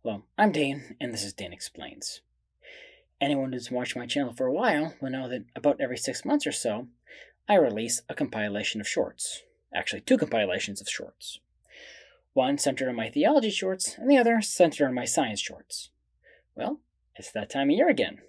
Hello, I'm Dane, and this is Dane Explains. Anyone who's watched my channel for a while will know that about every 6 months or so, I release a compilation of shorts. Actually, two compilations of shorts. One centered on my theology shorts, and the other centered on my science shorts. Well, it's that time of year again.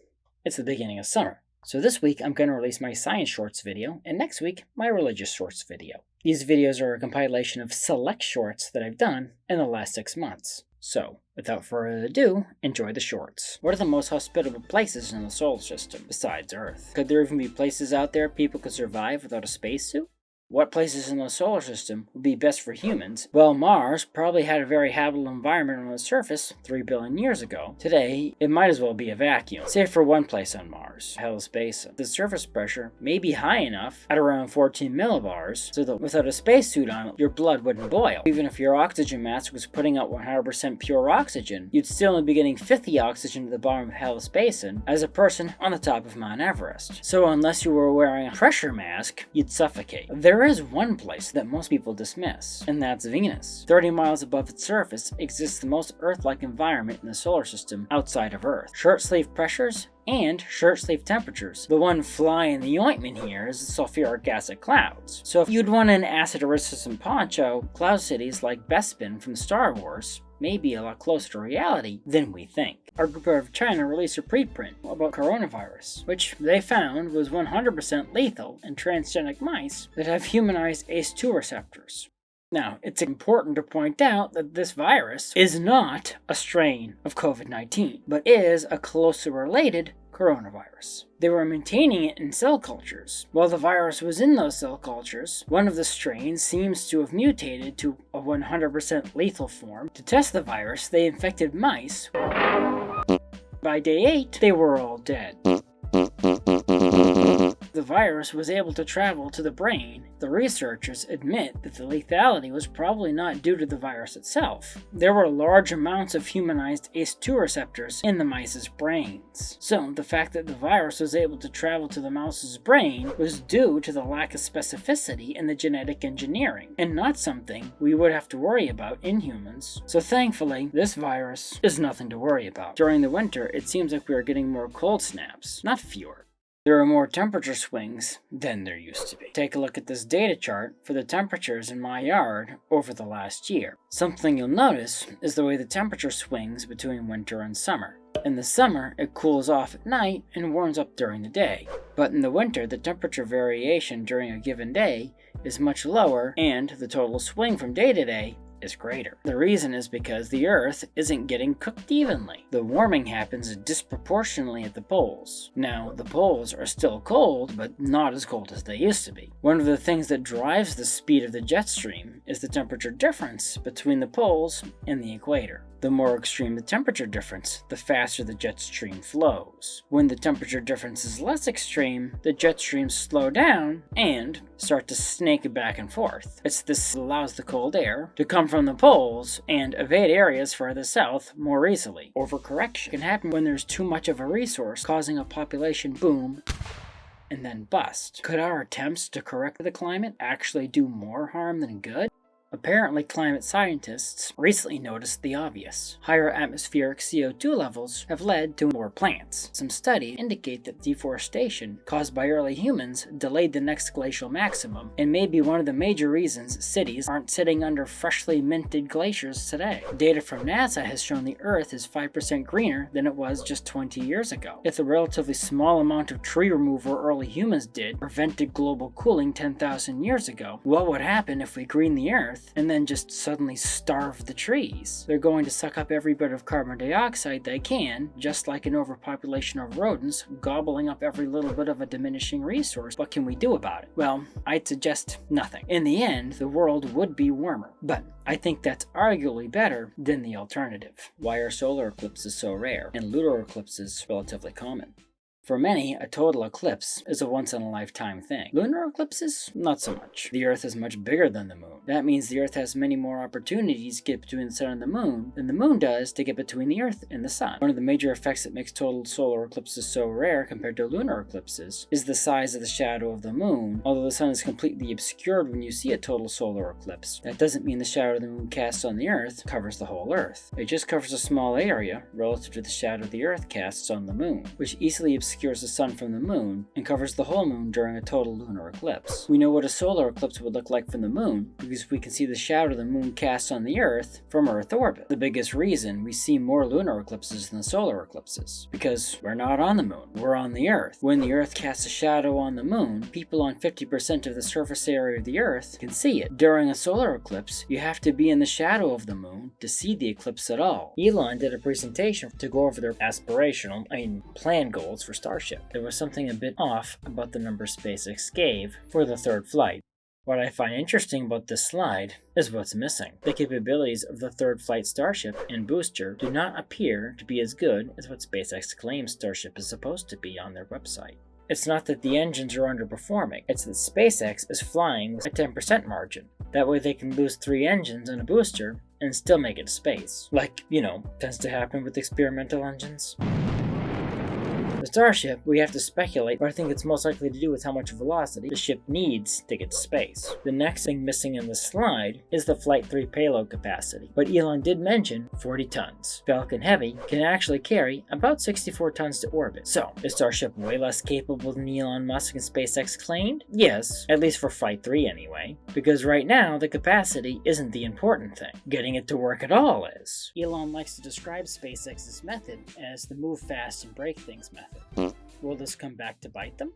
It's the beginning of summer. So this week, I'm going to release my science shorts video, and next week, my religious shorts video. These videos are a compilation of select shorts that I've done in the last 6 months. So, without further ado, enjoy the shorts. What are the most hospitable places in the solar system besides Earth? Could there even be places out there people could survive without a spacesuit? What places in the solar system would be best for humans? Well, Mars probably had a very habitable environment on the surface 3 billion years ago. Today, it might as well be a vacuum, save for one place on Mars, Hell's Basin. The surface pressure may be high enough at around 14 millibars, so that without a spacesuit on, your blood wouldn't boil. Even if your oxygen mask was putting out 100% pure oxygen, you'd still only be getting 50 oxygen to the bottom of Hell's Basin as a person on the top of Mount Everest. So unless you were wearing a pressure mask, you'd suffocate. There is one place that most people dismiss, and that's Venus. 30 miles above its surface exists the most Earth-like environment in the solar system outside of Earth. Short-sleeve pressures and short-sleeve temperatures. The one fly in the ointment here is the sulfuric acid clouds. So if you'd want an acid-resistant poncho, cloud cities like Bespin from Star Wars may be a lot closer to reality than we think. Our group out of China released a preprint about coronavirus, which they found was 100% lethal in transgenic mice that have humanized ACE2 receptors. Now, it's important to point out that this virus is not a strain of COVID-19, but is a closely related coronavirus. They were maintaining it in cell cultures. While the virus was in those cell cultures, one of the strains seems to have mutated to a 100% lethal form. To test the virus, they infected mice. By day 8, they were all dead. The virus was able to travel to the brain. The researchers admit that the lethality was probably not due to the virus itself. There were large amounts of humanized ACE2 receptors in the mice's brains. So the fact that the virus was able to travel to the mouse's brain was due to the lack of specificity in the genetic engineering, and not something we would have to worry about in humans. So thankfully, this virus is nothing to worry about. During the winter, it seems like we are getting more cold snaps, not fewer. There are more temperature swings than there used to be. Take a look at this data chart for the temperatures in my yard over the last year. Something you'll notice is the way the temperature swings between winter and summer. In the summer, it cools off at night and warms up during the day. But in the winter, the temperature variation during a given day is much lower, and the total swing from day to day is greater. The reason is because the Earth isn't getting cooked evenly. The warming happens disproportionately at the poles. Now, the poles are still cold, but not as cold as they used to be. One of the things that drives the speed of the jet stream is the temperature difference between the poles and the equator. The more extreme the temperature difference, the faster the jet stream flows. When the temperature difference is less extreme, the jet streams slow down and start to snake back and forth. This allows the cold air to come from the poles and evade areas further south more easily. Overcorrection can happen when there's too much of a resource, causing a population boom and then bust. Could our attempts to correct the climate actually do more harm than good? Apparently, climate scientists recently noticed the obvious. Higher atmospheric CO2 levels have led to more plants. Some studies indicate that deforestation caused by early humans delayed the next glacial maximum, and may be one of the major reasons cities aren't sitting under freshly minted glaciers today. Data from NASA has shown the Earth is 5% greener than it was just 20 years ago. If the relatively small amount of tree removal early humans did prevented global cooling 10,000 years ago, what would happen if we green the Earth and then just suddenly starve the trees? They're going to suck up every bit of carbon dioxide they can, just like an overpopulation of rodents gobbling up every little bit of a diminishing resource. What can we do about it? Well, I'd suggest nothing. In the end, the world would be warmer, but I think that's arguably better than the alternative. Why are solar eclipses so rare and lunar eclipses relatively common? For many, a total eclipse is a once-in-a-lifetime thing. Lunar eclipses? Not so much. The Earth is much bigger than the Moon. That means the Earth has many more opportunities to get between the Sun and the Moon than the Moon does to get between the Earth and the Sun. One of the major effects that makes total solar eclipses so rare compared to lunar eclipses is the size of the shadow of the Moon. Although the Sun is completely obscured when you see a total solar eclipse, that doesn't mean the shadow the Moon casts on the Earth covers the whole Earth. It just covers a small area relative to the shadow the Earth casts on the Moon, which easily obscures the Sun from the Moon and covers the whole Moon during a total lunar eclipse. We know what a solar eclipse would look like from the Moon because we can see the shadow the Moon casts on the Earth from Earth orbit. The biggest reason we see more lunar eclipses than solar eclipses, because we're not on the Moon, we're on the Earth. When the Earth casts a shadow on the Moon, people on 50% of the surface area of the Earth can see it. During a solar eclipse, you have to be in the shadow of the Moon to see the eclipse at all. Elon did a presentation to go over their plan goals for Starship. There was something a bit off about the number SpaceX gave for the third flight. What I find interesting about this slide is what's missing. The capabilities of the third flight Starship and booster do not appear to be as good as what SpaceX claims Starship is supposed to be on their website. It's not that the engines are underperforming, it's that SpaceX is flying with a 10% margin. That way they can lose 3 engines and a booster and still make it to space. Like, tends to happen with experimental engines. The Starship, we have to speculate, but I think it's most likely to do with how much velocity the ship needs to get to space. The next thing missing in the slide is the Flight 3 payload capacity, but Elon did mention 40 tons. Falcon Heavy can actually carry about 64 tons to orbit. So, is Starship way less capable than Elon Musk and SpaceX claimed? Yes, at least for Flight 3 anyway, because right now the capacity isn't the important thing. Getting it to work at all is. Elon likes to describe SpaceX's method as the move fast and break things method. Will this come back to bite them?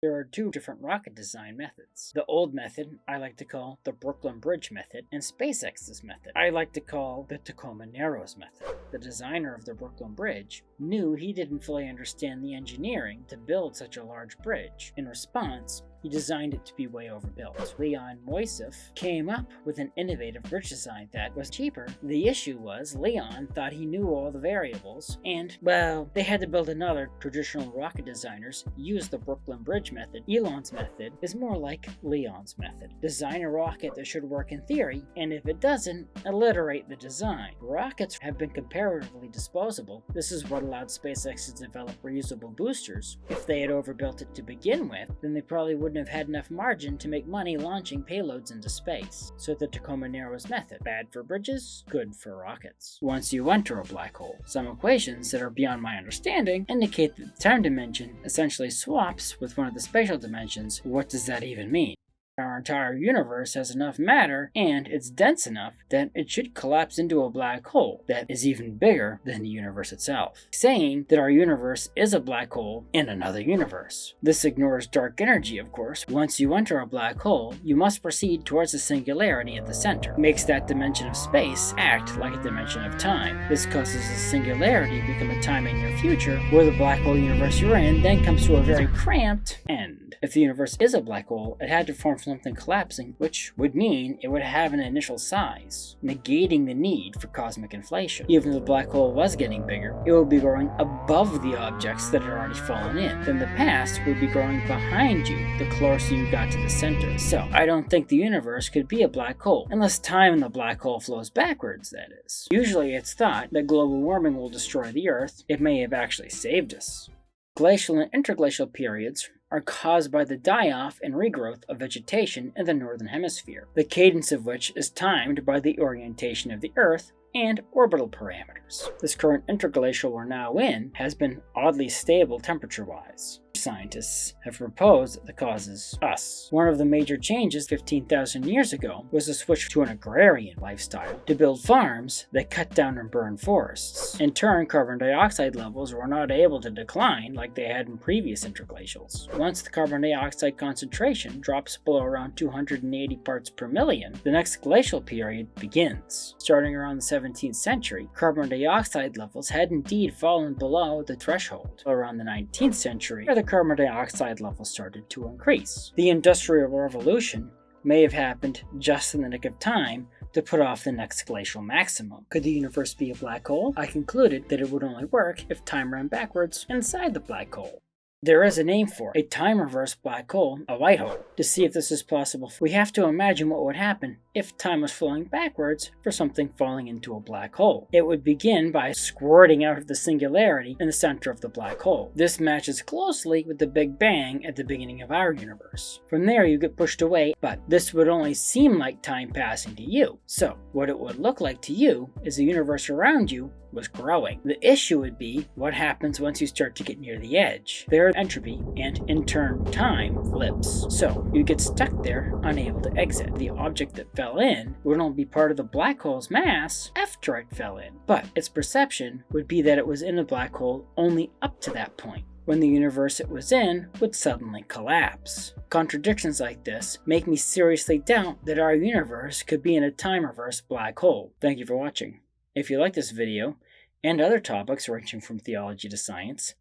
There are 2 different rocket design methods. The old method I like to call the Brooklyn Bridge method, and SpaceX's method I like to call the Tacoma Narrows method. The designer of the Brooklyn Bridge knew he didn't fully understand the engineering to build such a large bridge. In response, he designed it to be way overbuilt. Leon Moisseiff came up with an innovative bridge design that was cheaper. The issue was Leon thought he knew all the variables, and, well, they had to build another. Traditional rocket designers use the Brooklyn Bridge method. Elon's method is more like Leon's method. Design a rocket that should work in theory, and if it doesn't, alliterate the design. Rockets have been comparatively disposable. This is what allowed SpaceX to develop reusable boosters. If they had overbuilt it to begin with, then they probably wouldn't have had enough margin to make money launching payloads into space. So the Tacoma Narrows method, bad for bridges, good for rockets. Once you enter a black hole, some equations that are beyond my understanding indicate that the time dimension essentially swaps with one of the spatial dimensions. What does that even mean? Our entire universe has enough matter, and it's dense enough that it should collapse into a black hole that is even bigger than the universe itself, saying that our universe is a black hole in another universe. This ignores dark energy, of course. Once you enter a black hole, you must proceed towards a singularity at the center. It makes that dimension of space act like a dimension of time. This causes a singularity to become a time in your future, where the black hole universe you're in then comes to a very cramped end. If the universe is a black hole, it had to form from something collapsing, which would mean it would have an initial size, negating the need for cosmic inflation. Even if the black hole was getting bigger, it would be growing above the objects that had already fallen in. Then the past would be growing behind you the closer you got to the center. So, I don't think the universe could be a black hole, unless time in the black hole flows backwards, that is. Usually it's thought that global warming will destroy the Earth. It may have actually saved us. Glacial and interglacial periods are caused by the die-off and regrowth of vegetation in the northern hemisphere, the cadence of which is timed by the orientation of the Earth and orbital parameters. This current interglacial we're now in has been oddly stable temperature-wise. Scientists have proposed that the cause is us. One of the major changes 15,000 years ago was a switch to an agrarian lifestyle to build farms that cut down and burn forests. In turn, carbon dioxide levels were not able to decline like they had in previous interglacials. Once the carbon dioxide concentration drops below around 280 parts per million, the next glacial period begins. Starting around the 17th century, carbon dioxide levels had indeed fallen below the threshold. Around the 19th century, the carbon dioxide levels started to increase. The Industrial Revolution may have happened just in the nick of time to put off the next glacial maximum. Could the universe be a black hole? I concluded that it would only work if time ran backwards inside the black hole. There is a name for it, a time-reverse black hole, a white hole. To see if this is possible, we have to imagine what would happen if time was flowing backwards for something falling into a black hole. It would begin by squirting out of the singularity in the center of the black hole. This matches closely with the Big Bang at the beginning of our universe. From there, you get pushed away, but this would only seem like time passing to you. So, what it would look like to you is the universe around you was growing. The issue would be what happens once you start to get near the edge. There, entropy and in turn time flips. So you get stuck there, unable to exit. The object that fell in would only be part of the black hole's mass after it fell in, but its perception would be that it was in a black hole only up to that point, when the universe it was in would suddenly collapse. Contradictions like this make me seriously doubt that our universe could be in a time-reverse black hole. Thank you for watching. If you like this video, and other topics ranging from theology to science,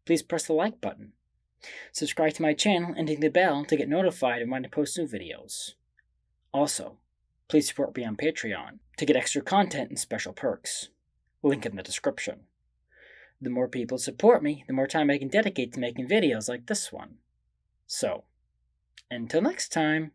please press the like button. Subscribe to my channel and ding the bell to get notified when I post new videos. Also, please support me on Patreon to get extra content and special perks. Link in the description. The more people support me, the more time I can dedicate to making videos like this one. So, until next time.